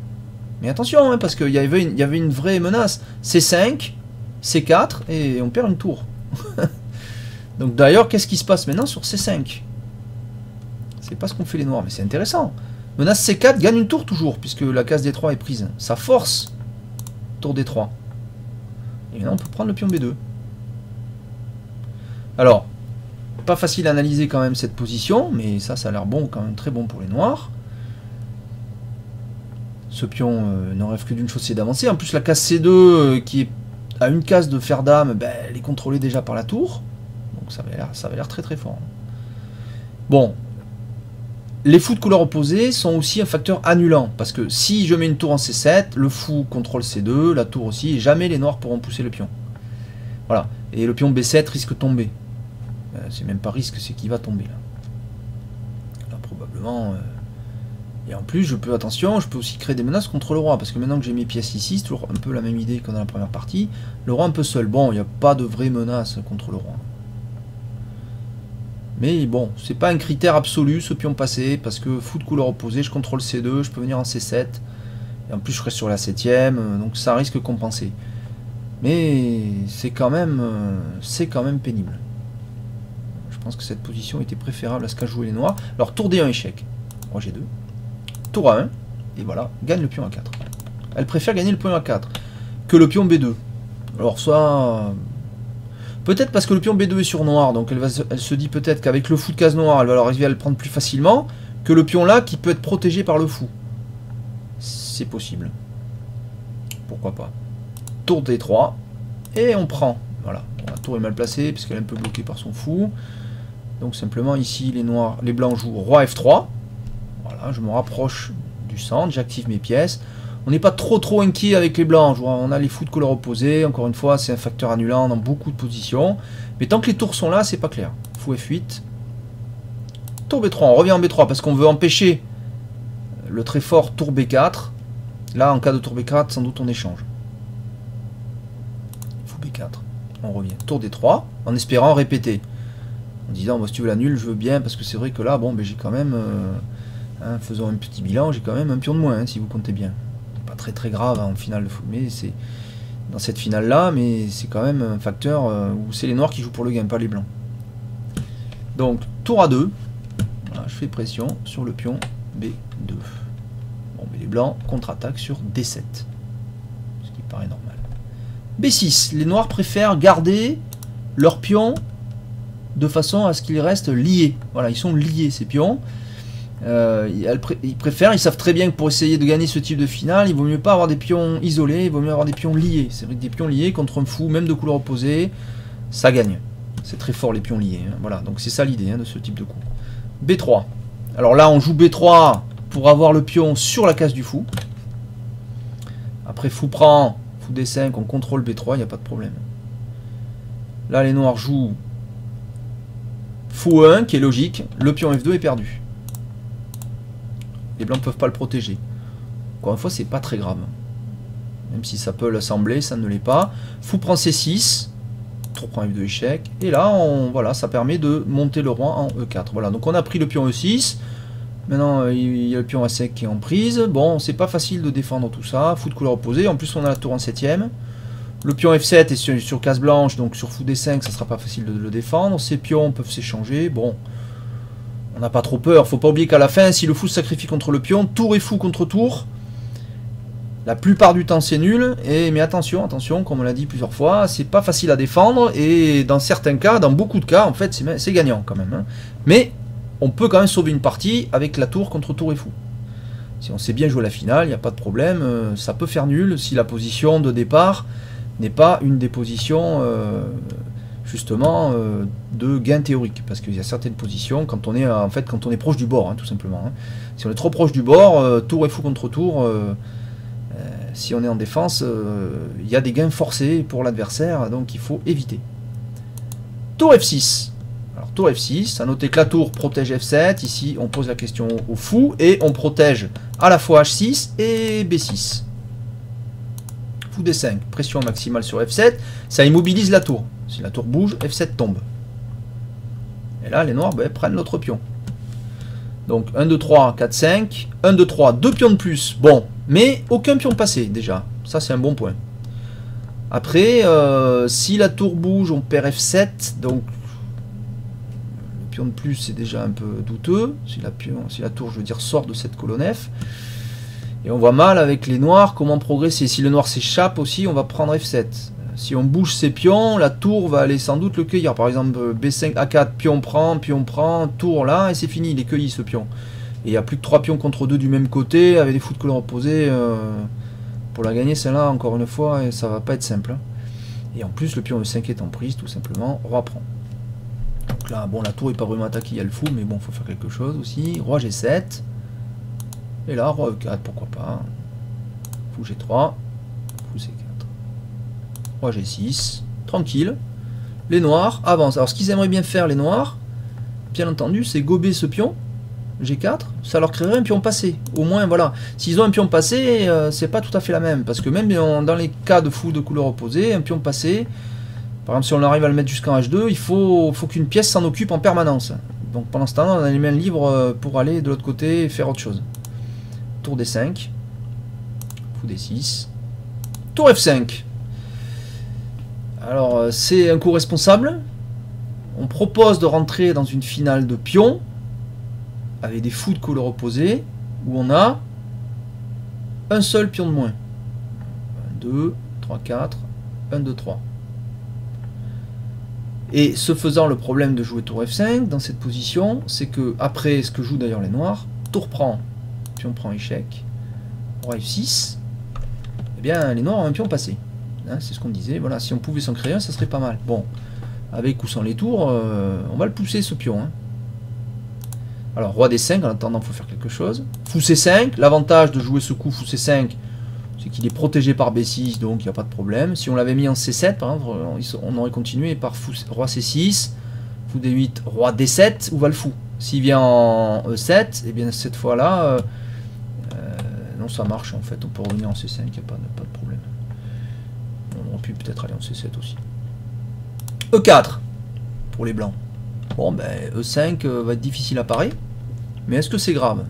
Mais attention, hein, parce qu'il y avait une vraie menace. C5, C4, et on perd une tour. Donc d'ailleurs, qu'est-ce qui se passe maintenant sur C5? C'est pas ce qu'ont fait les noirs, mais c'est intéressant. Menace C4 gagne une tour toujours, puisque la case D3 est prise. Ça force tour D3. Et maintenant, on peut prendre le pion B2. Alors, pas facile à analyser quand même cette position, mais ça a l'air bon, quand même très bon pour les noirs. Ce pion ne rêve que d'une chose, c'est d'avancer. En plus, la case C2, qui est à une case de fer dame, ben, elle est contrôlée déjà par la tour. Donc ça avait l'air très très fort. Bon. Les fous de couleur opposée sont aussi un facteur annulant. Parce que si je mets une tour en C7, le fou contrôle C2, la tour aussi, et jamais les noirs pourront pousser le pion. Voilà. Et le pion B7 risque de tomber. C'est même pas risque, c'est qu'il va tomber là. Là probablement... Et en plus, je peux aussi créer des menaces contre le roi, parce que maintenant que j'ai mes pièces ici, c'est toujours un peu la même idée que dans la première partie. Le roi un peu seul. Bon, il n'y a pas de vraie menace contre le roi. Mais bon, c'est pas un critère absolu ce pion passé, parce que fou de couleur opposée, je contrôle C2, je peux venir en C7, et en plus je reste sur la 7ème, donc ça risque de compenser. Mais c'est quand même pénible. Je pense que cette position était préférable à ce qu'a joué les noirs. Alors tour D1 échec, roi G2. Tour A1, et voilà, gagne le pion A4. Elle préfère gagner le pion A4 que le pion B2. Alors soit... Peut-être parce que le pion B2 est sur noir, donc elle se dit peut-être qu'avec le fou de case noire, elle va arriver à le prendre plus facilement que le pion là qui peut être protégé par le fou. C'est possible. Pourquoi pas. Tour D3, et on prend. Voilà, bon, la tour est mal placée, puisqu'elle est un peu bloquée par son fou. Donc simplement ici, les blancs jouent roi F3. Voilà, je me rapproche du centre, j'active mes pièces. On n'est pas trop inquiet avec les blancs. On a les fous de couleur opposée. Encore une fois, c'est un facteur annulant dans beaucoup de positions. Mais tant que les tours sont là, c'est pas clair. Fou F8. Tour B3. On revient en B3 parce qu'on veut empêcher le très fort tour B4. Là, en cas de tour B4, sans doute on échange. Fou B4. On revient. Tour D3. En espérant répéter. En disant, bon, si tu veux la nulle, je veux bien. Parce que c'est vrai que là, bon, ben, j'ai quand même... faisons un petit bilan. J'ai quand même un pion de moins, hein, si vous comptez bien. Très grave hein, en finale de foot, mais c'est dans cette finale là, mais c'est quand même un facteur où c'est les noirs qui jouent pour le gain, pas les blancs. Donc tour A2, voilà, je fais pression sur le pion B2. Bon, mais les blancs contre-attaquent sur D7, ce qui paraît normal. B6, les noirs préfèrent garder leurs pions de façon à ce qu'ils restent liés. Voilà, ils sont liés ces pions. Ils préfèrent, ils savent très bien que pour essayer de gagner ce type de finale, il vaut mieux pas avoir des pions isolés, il vaut mieux avoir des pions liés. C'est vrai que des pions liés contre un fou, même de couleur opposée, ça gagne. C'est très fort les pions liés. Hein. Voilà, donc c'est ça l'idée hein, de ce type de coup. B3. Alors là, on joue B3 pour avoir le pion sur la case du fou. Après, fou prend, fou D5, on contrôle B3, il n'y a pas de problème. Là, les noirs jouent fou 1, qui est logique. Le pion F2 est perdu. Les blancs ne peuvent pas le protéger. Encore une fois, c'est pas très grave. Même si ça peut l'assembler, ça ne l'est pas. Fou prend C6. Tour prend F2 échec. Et là, voilà, ça permet de monter le roi en E4. Voilà, donc on a pris le pion E6. Maintenant, il y a le pion A5 qui est en prise. Bon, c'est pas facile de défendre tout ça. Fou de couleur opposée. En plus, on a la tour en 7ème. Le pion F7 est sur case blanche. Donc sur fou D5, ça sera pas facile de le défendre. Ces pions peuvent s'échanger. Bon. On n'a pas trop peur, faut pas oublier qu'à la fin, si le fou se sacrifie contre le pion, tour et fou contre tour, La plupart du temps c'est nul, mais attention, comme on l'a dit plusieurs fois, c'est pas facile à défendre, et dans certains cas, dans beaucoup de cas, en fait, c'est gagnant quand même. Hein. Mais on peut quand même sauver une partie avec la tour contre tour et fou. Si on sait bien jouer la finale, il n'y a pas de problème, ça peut faire nul si la position de départ n'est pas une des positions justement de gain théorique, parce qu'il y a certaines positions quand on est quand on est proche du bord, hein, tout simplement. Hein. Si on est trop proche du bord, tour et fou contre tour. Si on est en défense, il y a des gains forcés pour l'adversaire, donc il faut éviter. Tour F6. Alors tour F6, à noter que la tour protège F7, ici on pose la question au fou, et on protège à la fois H6 et B6. Fou D5, pression maximale sur F7, ça immobilise la tour. Si la tour bouge, F7 tombe. Et là les noirs prennent l'autre pion. Donc 1, 2, 3, 4, 5, 1, 2, 3, 2 pions de plus, bon, mais aucun pion passé déjà, ça c'est un bon point. Après, si la tour bouge, on perd F7, donc le pion de plus c'est déjà un peu douteux, si la tour, je veux dire, sort de cette colonne F. Et on voit mal avec les noirs comment progresser. Si le noir s'échappe aussi, on va prendre F7. Si on bouge ses pions, la tour va aller sans doute le cueillir. Par exemple, B5, A4, pion prend, tour là, et c'est fini, il est cueilli ce pion. Et il n'y a plus que 3 pions contre 2 du même côté, avec des fous de couleur opposée. Pour la gagner, celle-là, encore une fois, et ça va pas être simple. Hein. Et en plus, le pion de 5 est en prise, tout simplement, roi prend. Donc là, bon, la tour n'est pas vraiment attaquée, il y a le fou, mais bon, il faut faire quelque chose aussi. Roi G7. Et là, roi E4, pourquoi pas. Fou G3, fou C4. Roi G6, tranquille. Les noirs avancent. Alors ce qu'ils aimeraient bien faire, les noirs, bien entendu, c'est gober ce pion, G4, ça leur créerait un pion passé. Au moins, voilà. S'ils ont un pion passé, c'est pas tout à fait la même. Parce que même dans les cas de fou de couleur opposée, un pion passé, par exemple, si on arrive à le mettre jusqu'en H2, il faut qu'une pièce s'en occupe en permanence. Donc pendant ce temps, on a les mains libres pour aller de l'autre côté et faire autre chose. Tour D5, fou D6, tour F5. Alors, c'est un coup responsable. On propose de rentrer dans une finale de pions avec des fous de couleur opposée où on a un seul pion de moins. 1, 2, 3, 4, 1, 2, 3. Et ce faisant, le problème de jouer tour F5 dans cette position, c'est que après ce que jouent d'ailleurs les noirs, tour prend, pion prend échec, roi F6, eh bien les noirs ont un pion passé. Hein, c'est ce qu'on disait, voilà, si on pouvait s'en créer un, ça serait pas mal. Bon, avec ou sans les tours, on va le pousser ce pion. Hein. Alors, roi D5, en attendant, il faut faire quelque chose. Fou C5, l'avantage de jouer ce coup fou C5, c'est qu'il est protégé par B6, donc il n'y a pas de problème. Si on l'avait mis en C7, par exemple, on aurait continué par roi C6, fou D8, roi D7, où va le fou? S'il vient en E7, et bien cette fois-là, non, ça marche en fait, on peut revenir en C5, il n'y a pas de problème. On aurait pu peut-être aller en C7 aussi. E4 pour les blancs. Bon, ben E5 va être difficile à parer. Mais est-ce que c'est grave?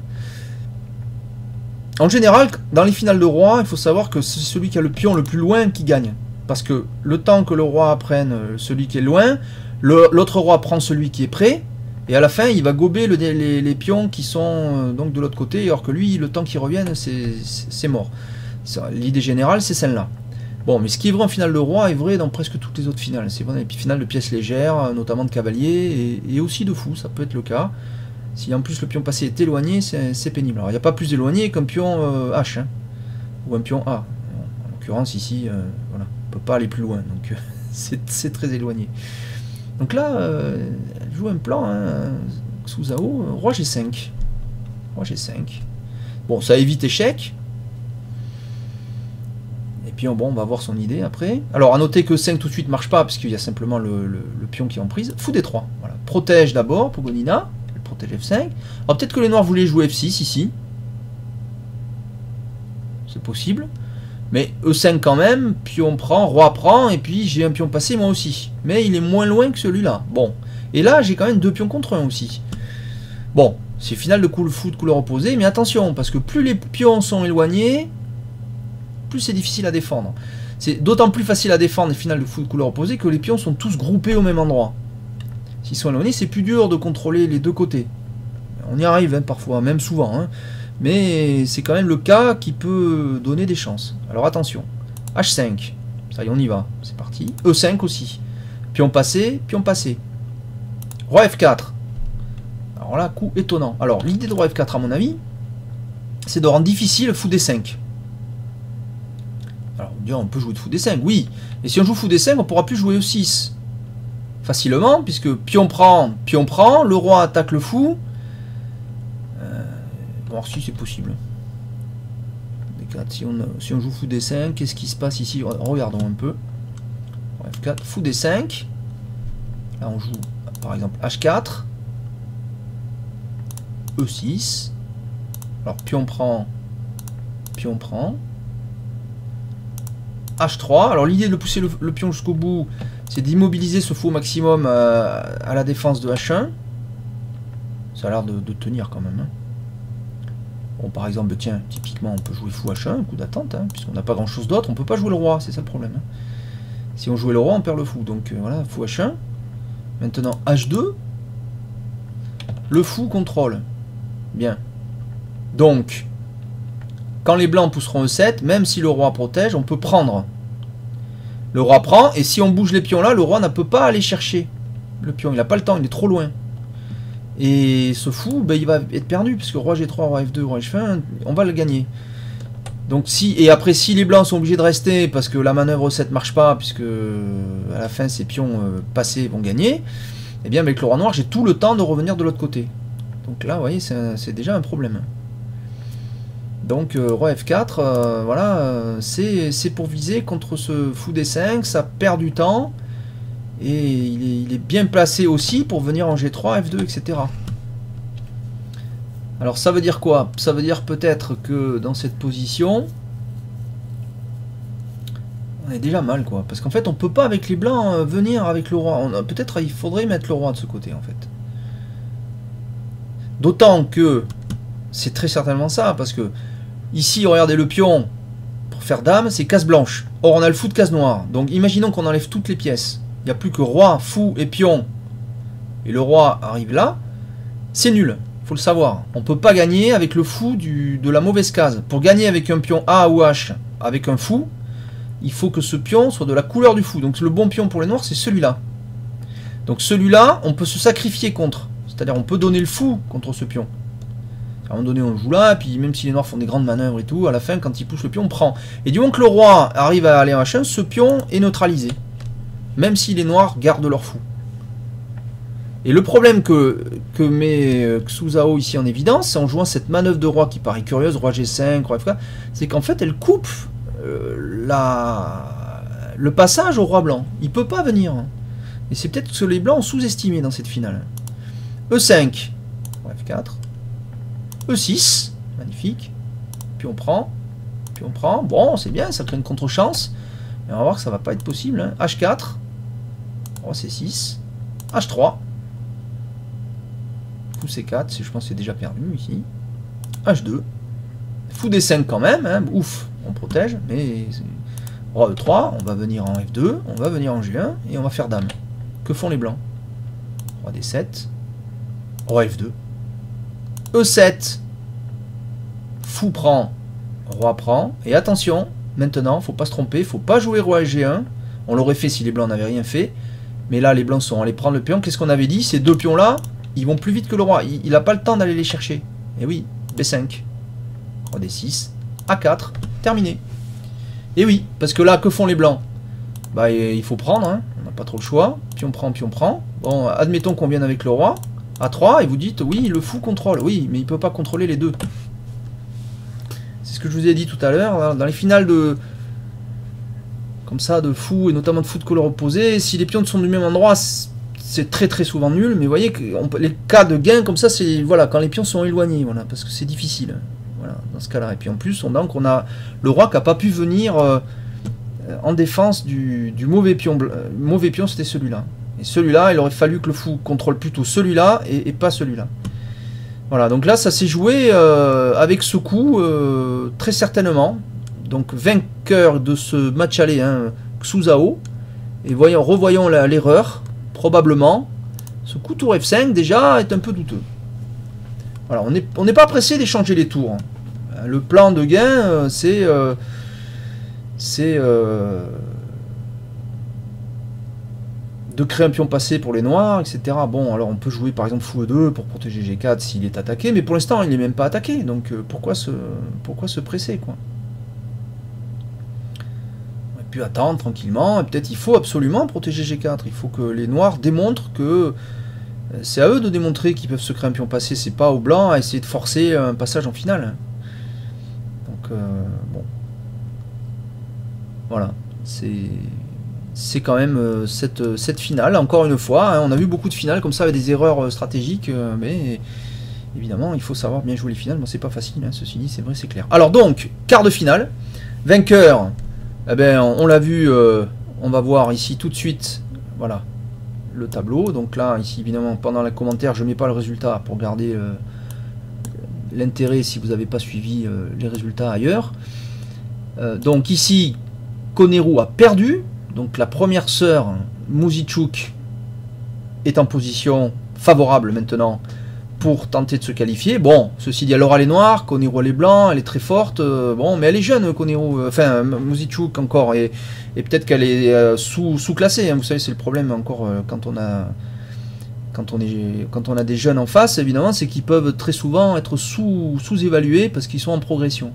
En général, dans les finales de roi, il faut savoir que c'est celui qui a le pion le plus loin qui gagne. Parce que le temps que le roi prenne celui qui est loin, l'autre roi prend celui qui est près. Et à la fin, il va gober les pions qui sont donc de l'autre côté. Alors que lui, le temps qu'il revienne, c'est mort. L'idée générale, c'est celle-là. Bon, mais ce qui est vrai en finale de roi est vrai dans presque toutes les autres finales. C'est vrai dans les finales de pièces légères, notamment de cavalier, et aussi de fou, ça peut être le cas. Si en plus le pion passé est éloigné, c'est pénible. Alors il n'y a pas plus éloigné qu'un pion H, hein, ou un pion A. En l'occurrence ici, voilà, on ne peut pas aller plus loin, donc c'est très éloigné. Donc là, elle joue un plan, hein, sous AO, roi G5. Roi G5. Bon, ça évite échec. Et puis bon, on va voir son idée après. Alors à noter que 5 tout de suite marche pas, parce qu'il y a simplement le pion qui est en prise. Fou D3. Voilà. Protège d'abord pour Gonina. Elle protège F5. Alors peut-être que les noirs voulaient jouer F6 ici. C'est possible. Mais E5 quand même, pion prend, roi prend, et puis j'ai un pion passé moi aussi. Mais il est moins loin que celui-là. Bon. Et là, j'ai quand même 2 pions contre 1 aussi. Bon, c'est final de fou de couleur opposée, mais attention, parce que plus les pions sont éloignés, plus c'est difficile à défendre. C'est d'autant plus facile à défendre les finales de fou de couleur opposée que les pions sont tous groupés au même endroit. S'ils sont éloignés, c'est plus dur de contrôler les deux côtés. On y arrive hein, parfois, même souvent. Hein. Mais c'est quand même le cas qui peut donner des chances. Alors attention. H5. Ça y est, on y va. C'est parti. E5 aussi. Pion passé, pion passé. Roi F4. Alors là, coup étonnant. Alors, l'idée de Roi F4, à mon avis, c'est de rendre difficile Fou D5. Alors, on peut jouer de Fou D5, oui. Mais si on joue Fou D5, on pourra plus jouer E6. Facilement, puisque pion prend, le roi attaque le fou. Bon, alors si c'est possible. D4, si on joue Fou D5, qu'est-ce qui se passe ici? Regardons un peu. F4, Fou D5. Là, on joue, par exemple, H4. E6. Alors, pion prend. H3. Alors, l'idée de pousser le pion jusqu'au bout, c'est d'immobiliser ce fou au maximum à la défense de H1. Ça a l'air de tenir quand même. Hein. Bon, par exemple, tiens, typiquement, on peut jouer fou H1, un coup d'attente, hein, puisqu'on n'a pas grand chose d'autre. On peut pas jouer le roi, c'est ça le problème. Hein. Si on jouait le roi, on perd le fou. Donc voilà, fou H1. Maintenant, H2. Le fou contrôle. Bien. Donc, quand les blancs pousseront E7, même si le roi protège, on peut prendre. Le roi prend, et si on bouge les pions là, le roi ne peut pas aller chercher le pion. Il n'a pas le temps, il est trop loin. Et ce fou, ben, il va être perdu, puisque roi G3, roi F2, roi H1, on va le gagner. Donc et après, si les blancs sont obligés de rester, parce que la manœuvre E7 marche pas, puisque à la fin, ces pions passés vont gagner, eh bien, avec le roi noir, j'ai tout le temps de revenir de l'autre côté. Donc là, vous voyez, c'est déjà un problème. Donc roi F4, voilà, c'est pour viser contre ce fou D5, ça perd du temps, et il est bien placé aussi pour venir en G3, F2, etc. Alors ça veut dire quoi? Ça veut dire peut-être que dans cette position, on est déjà mal, quoi. Parce qu'en fait, on peut pas avec les blancs venir avec le roi. Peut-être il faudrait mettre le roi de ce côté, en fait. D'autant que c'est très certainement ça, parce que ici, regardez le pion, pour faire dame, c'est case blanche. Or, on a le fou de case noire. Donc, imaginons qu'on enlève toutes les pièces. Il n'y a plus que roi, fou et pion. Et le roi arrive là. C'est nul, il faut le savoir. On ne peut pas gagner avec le fou de la mauvaise case. Pour gagner avec un pion A ou H, avec un fou, il faut que ce pion soit de la couleur du fou. Donc, le bon pion pour les noirs, c'est celui-là. Donc, celui-là, on peut se sacrifier contre. C'est-à-dire, on peut donner le fou contre ce pion. À un moment donné, on joue là, et puis même si les noirs font des grandes manœuvres et tout, à la fin, quand ils poussent le pion, on prend. Et du moment que le roi arrive à aller en H1, ce pion est neutralisé. Même si les noirs gardent leur fou. Et le problème que met Xuzhao ici en évidence, c'est en jouant cette manœuvre de roi qui paraît curieuse, roi G5, roi F4, c'est qu'en fait, elle coupe le passage au roi blanc. Il peut pas venir. Et c'est peut-être que les blancs ont sous-estimé dans cette finale. E5, roi F4. E6, magnifique. Puis on prend. Bon, c'est bien, ça crée une contre-chance. Et on va voir que ça va pas être possible. Hein. H4. Roi C6. H3. Fou C4, je pense que c'est déjà perdu ici. H2. Fou D5 quand même. Hein. Ouf, on protège. Mais roi E3, on va venir en F2. On va venir en G1. Et on va faire dame. Que font les blancs? Roi D7. Roi F2. E7, fou prend, roi prend, et attention, maintenant, faut pas se tromper, faut pas jouer roi G1, on l'aurait fait si les blancs n'avaient rien fait, mais là, les blancs sont allés prendre le pion, qu'est-ce qu'on avait dit? Ces deux pions-là, ils vont plus vite que le roi, il n'a pas le temps d'aller les chercher, et oui, B5, roi D6, A4, terminé, et oui, parce que là, que font les blancs? Bah, il faut prendre, hein. On n'a pas trop le choix, pion prend, bon, admettons qu'on vienne avec le roi, A3, et vous dites, oui, le fou contrôle. Oui, mais il ne peut pas contrôler les deux. C'est ce que je vous ai dit tout à l'heure. Dans les finales de... comme ça, de fou, et notamment de fou de couleur opposée, si les pions sont du même endroit, c'est très très souvent nul. Mais vous voyez que les cas de gain comme ça, c'est voilà, quand les pions sont éloignés, voilà, parce que c'est difficile. Voilà, dans ce cas-là. Et puis en plus, on a le roi qui n'a pas pu venir en défense du mauvais pion. Mauvais pion, c'était celui-là. Et celui-là, il aurait fallu que le fou contrôle plutôt celui-là et pas celui-là. Voilà, donc là, ça s'est joué avec ce coup, très certainement. Donc, vainqueur de ce match aller, hein, Xuzhao. Et revoyons l'erreur, probablement. Ce coup tour F5, déjà, est un peu douteux. Voilà, on n'est pas pressé d'échanger les tours. Hein. Le plan de gain, c'est de créer un pion passé pour les noirs, etc. Bon, alors on peut jouer par exemple fou E2 pour protéger G4 s'il est attaqué, mais pour l'instant il n'est même pas attaqué, donc pourquoi se presser, quoi? On aurait pu attendre tranquillement, et peut-être il faut absolument protéger G4, il faut que les noirs démontrent que c'est à eux de démontrer qu'ils peuvent se créer un pion passé, c'est pas aux blancs à essayer de forcer un passage en finale. Donc bon. Voilà, c'est quand même cette finale, encore une fois, hein, on a vu beaucoup de finales comme ça avec des erreurs stratégiques, mais évidemment il faut savoir bien jouer les finales, bon c'est pas facile, hein, ceci dit, c'est vrai, c'est clair. Alors donc, quart de finale, vainqueur, eh ben, on l'a vu, on va voir ici tout de suite, voilà, le tableau, donc là, ici évidemment, pendant les commentaires, je mets pas le résultat pour garder l'intérêt si vous n'avez pas suivi les résultats ailleurs. Donc ici, Koneru a perdu, donc la première sœur, Muzichuk, est en position favorable maintenant pour tenter de se qualifier. Bon, ceci dit, elle aura les noirs, Koneru elle est blanc, elle est très forte, bon, mais elle est jeune, Koneru, enfin, Muzichuk encore, et peut-être qu'elle est sous-classée, hein, vous savez, c'est le problème encore quand on a des jeunes en face, évidemment, c'est qu'ils peuvent très souvent être sous-évalués parce qu'ils sont en progression.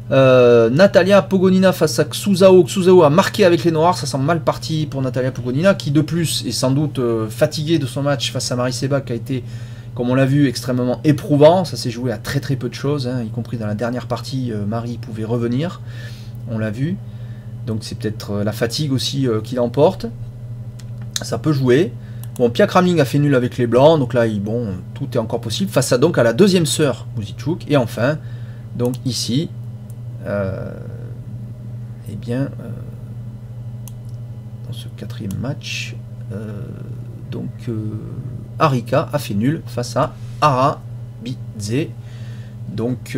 Natalia Pogonina face à Xuzao. Xuzao a marqué avec les noirs, ça semble mal parti pour Natalia Pogonina, qui de plus est sans doute fatiguée de son match face à Mari Seba, qui a été, comme on l'a vu, extrêmement éprouvant. Ça s'est joué à très peu de choses, hein, y compris dans la dernière partie, Mari pouvait revenir, on l'a vu. Donc c'est peut-être la fatigue aussi qui l'emporte. Ça peut jouer. Bon, Pia Kramling a fait nul avec les blancs, donc là, bon, tout est encore possible. Face à donc à la deuxième sœur, Muzichuk. Et enfin, donc ici, eh bien, dans ce quatrième match, donc Arika a fait nul face à Arabidze. Donc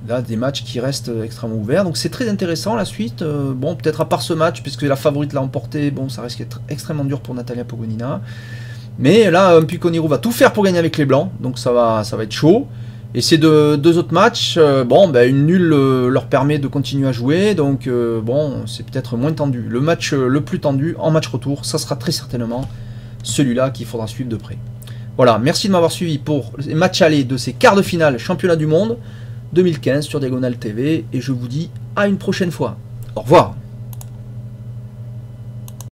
là, des matchs qui restent extrêmement ouverts. Donc c'est très intéressant la suite. Bon, peut-être à part ce match, puisque la favorite l'a emporté, bon, ça risque d'être extrêmement dur pour Natalia Pogonina. Mais là, Koneru va tout faire pour gagner avec les blancs. Donc ça va être chaud. Et ces deux autres matchs, bon, ben, une nulle leur permet de continuer à jouer, donc bon, c'est peut-être moins tendu. Le match le plus tendu en match retour, ça sera très certainement celui-là qu'il faudra suivre de près. Voilà, merci de m'avoir suivi pour les matchs allés de ces quarts de finale championnat du monde 2015 sur Diagonale TV, et je vous dis à une prochaine fois. Au revoir.